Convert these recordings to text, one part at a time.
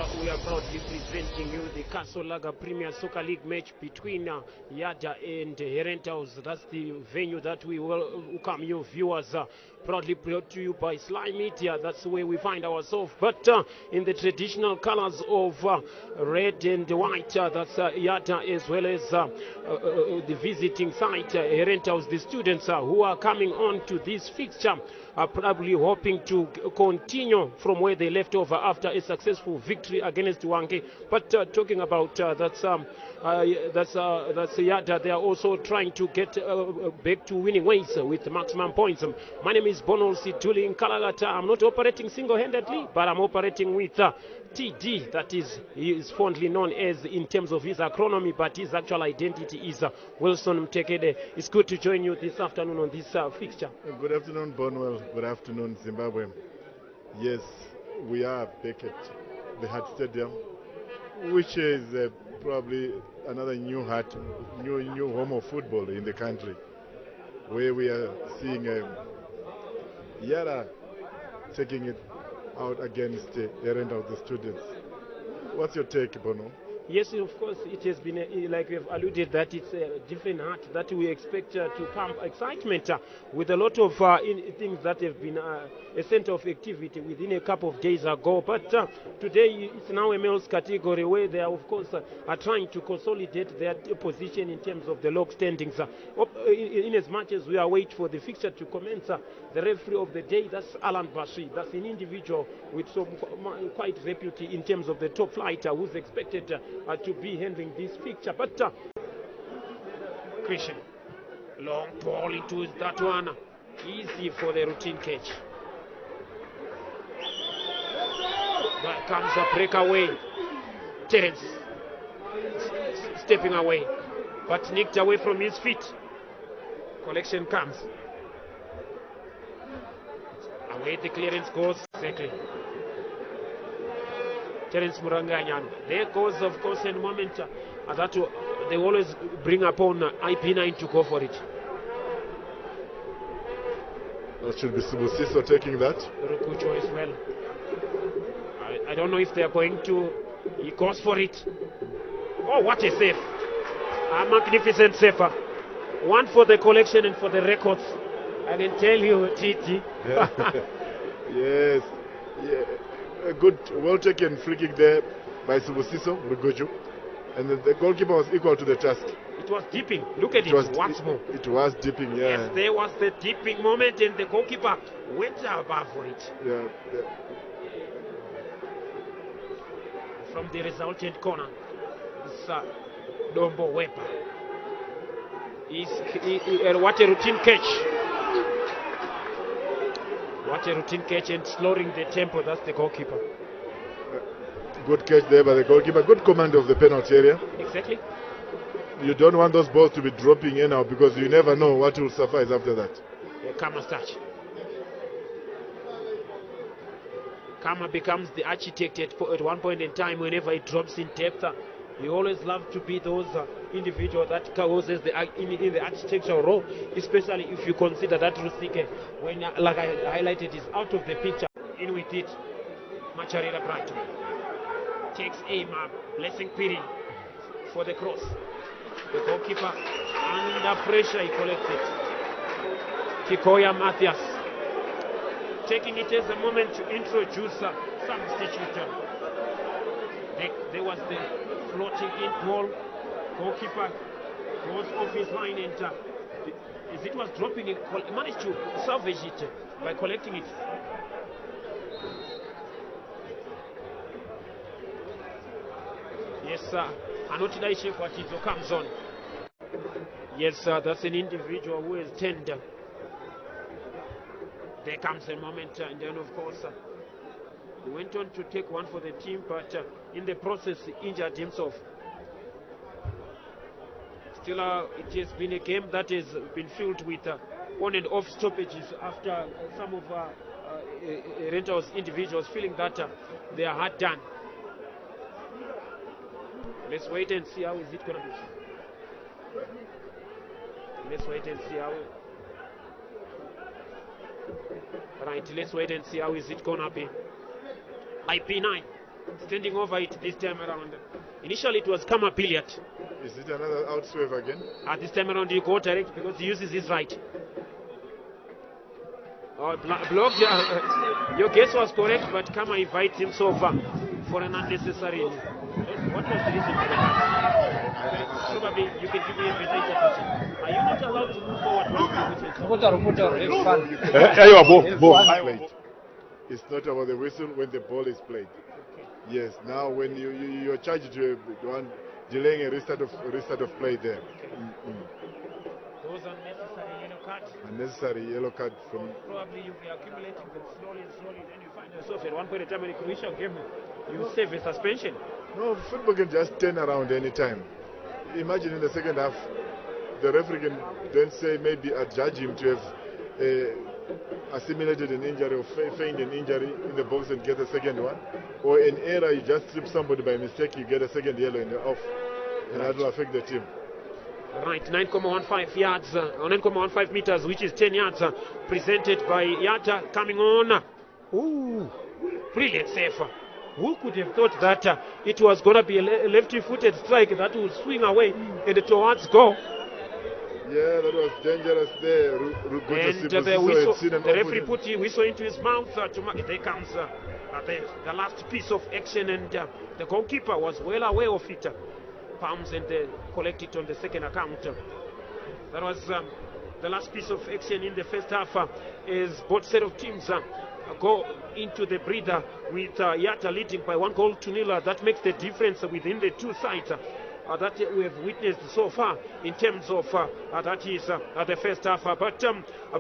we are proudly presenting you the Castle Lager Premier Soccer League match between Yada and Herentals. That's the venue that we welcome you viewers. Proudly brought to you by Sly Media. That's where we find ourselves. But in the traditional colors of red and white, that's Yada, as well as the visiting side, Herentals, the students who are coming on to this fixture are probably hoping to continue from where they left over after a successful victory against Wange. But talking about that's Yada, they are also trying to get back to winning ways with maximum points. My name is Bonol Situli in Kalagata. I'm not operating single-handedly, but I'm operating with TD, that is, he is fondly known as in terms of his acronym, but his actual identity is Wilson Mtekede. It's good to join you this afternoon on this fixture. Good afternoon, Bonwell. Good afternoon, Zimbabwe. Yes, we are back at the Hart Stadium, which is probably another new home of football in the country, where we are seeing Yara taking it out against the errand of the students. What's your take, Bono? Yes, of course, it has been, like we have alluded, that it's a different heart that we expect to pump excitement with a lot of things that have been a center of activity within a couple of days ago. But today it's now a males category where they are, of course, are trying to consolidate their position in terms of the log standings. In as much as we are waiting for the fixture to commence, the referee of the day, that's Alan Bashir. That's an individual with some quite reputation in terms of the top flight who's expected to be handling this fixture. But Christian, long ball into that one, easy for the routine catch. There comes a breakaway. Terence stepping away, but nicked away from his feet. Collection comes. Away the clearance goes. Exactly. Terence Muranganyan. There goes, of course, in a moment that they always bring upon IP9 to go for it. That should be Sibusiso taking that. Rukucho as well. I don't know if they are going to. He goes for it. Oh, what a save! A magnificent save. One for the collection and for the records. I can tell you, Titi. Yes. Yeah. A good, well-taken free kick there by Sibusiso, Rugoju. And the goalkeeper was equal to the task. It was dipping. Look at it once more. It was dipping, yeah. Yes, there was the dipping moment and the goalkeeper went above for it. Yeah. From the resultant corner, it's Dombo Wepa. What a routine catch. What a routine catch and slowing the tempo. That's the goalkeeper. Good catch there by the goalkeeper. Good command of the penalty area. Exactly. You don't want those balls to be dropping in now because you never know what will suffice after that. Kama's touch. Kama becomes the architect at one point in time whenever it drops in depth. We always love to be those individuals that causes in the architectural role, especially if you consider that Rusike, when, like I highlighted, is out of the picture. In with it, Macharela Brighton takes aim, Blessing Piri for the cross. The goalkeeper under pressure, he collects it. Kikoya Matthias taking it as a moment to introduce substitute. There was the floating in ball. Goalkeeper goes off his line and as it was dropping, he managed to salvage it by collecting it. Yes, sir. Anotidai Shekwatizo comes on. Yes, sir. That's an individual who is tender. There comes a moment, and then of course he went on to take one for the team, but in the process he injured himself. Still, it has been a game that has been filled with on and off stoppages after some of Rentals individuals feeling that they are hard done. Let's wait and see how is it going to be. Let's wait and see how. Right, let's wait and see how is it going to be. IP9 standing over it this time around. Initially it was Kama Billiard. Is it another outswerve again? This time around you go direct because he uses his right. Blocked. Your guess was correct, but Kama invites himself for an unnecessary. What was the reason for that? Probably you can give me a better interpretation. Are you not allowed to move forward when It's not about the whistle when the ball is played. Yes, now when you're charged to one delaying a restart of play there. Those unnecessary yellow cards. Unnecessary yellow card from. Probably you'll be accumulating them slowly, then you find yourself at one point in time in a crucial game, you save a suspension. No, football can just turn around any time. Imagine in the second half, the referee can then say maybe adjudge him to have assimilated an injury or feigned an injury in the box and get a second one, or an error, you just slip somebody by mistake, you get a second yellow and you're off, and that will affect the team. Right, 9.15 yards, 9.15 meters, which is 10 yards, presented by Yata coming on. Ooh, brilliant save. Who could have thought that it was going to be a lefty-footed strike that would swing away and towards goal? Yeah, that was dangerous there. And the referee put the whistle into his mouth. There comes the last piece of action, and the goalkeeper was well aware of it. Palms and collect it on the second account. That was the last piece of action in the first half as both set of teams go into the breather with Yata leading by 1-0. That makes the difference within the two sides that we have witnessed so far in terms of that is the first half. But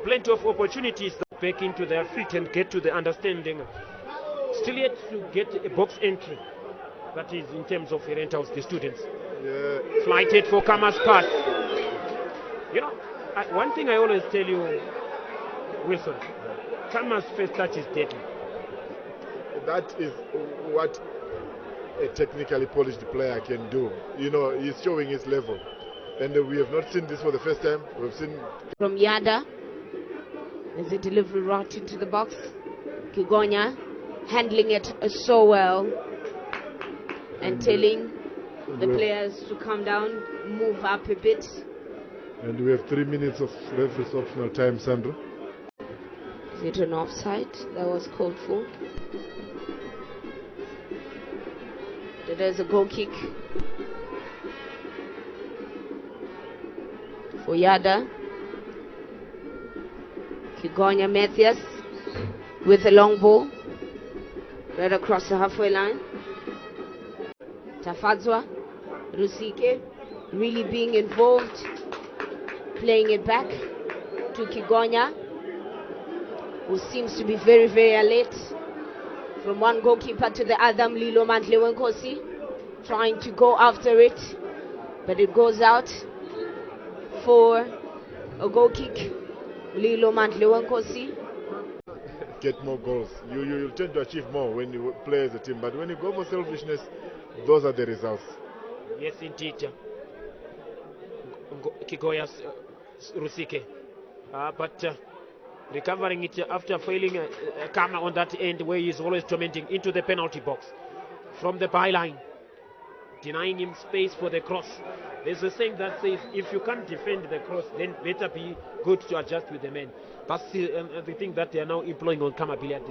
plenty of opportunities back into their feet and get to the understanding. Still yet to get a box entry. That is in terms of the rentals, the students. Yeah. Flighted for Kama's pass. You know, one thing I always tell you, Wilson, Kama's first touch is deadly. That is what a technically polished player can do. You know, he's showing his level. And we have not seen this for the first time. We've seen from Yada. There's a delivery route into the box. Kigonya handling it so well and telling the players to come down, move up a bit. And we have 3 minutes of referee's optional time, Sandra. Is it an offside that was called for? There's a goal kick for Yada. Kigonya Matthias with a long ball right across the halfway line. Tafadzwa Rusike really being involved, playing it back to Kigonya, who seems to be very, very alert. From one goalkeeper to the other, Mlilo Mandlewenkosi trying to go after it, but it goes out for a goal kick. Mlilo Mandlewenkosi. Get more goals. You tend to achieve more when you play as a team, but when you go for selfishness, those are the results. Yes, indeed. Kigoya Rusike. But recovering it after failing Kama on that end where he's always tormenting into the penalty box from the byline, denying him space for the cross. There's a saying that says if you can't defend the cross, then better be good to adjust with the men. That's the thing that they are now employing on Kama Billiard.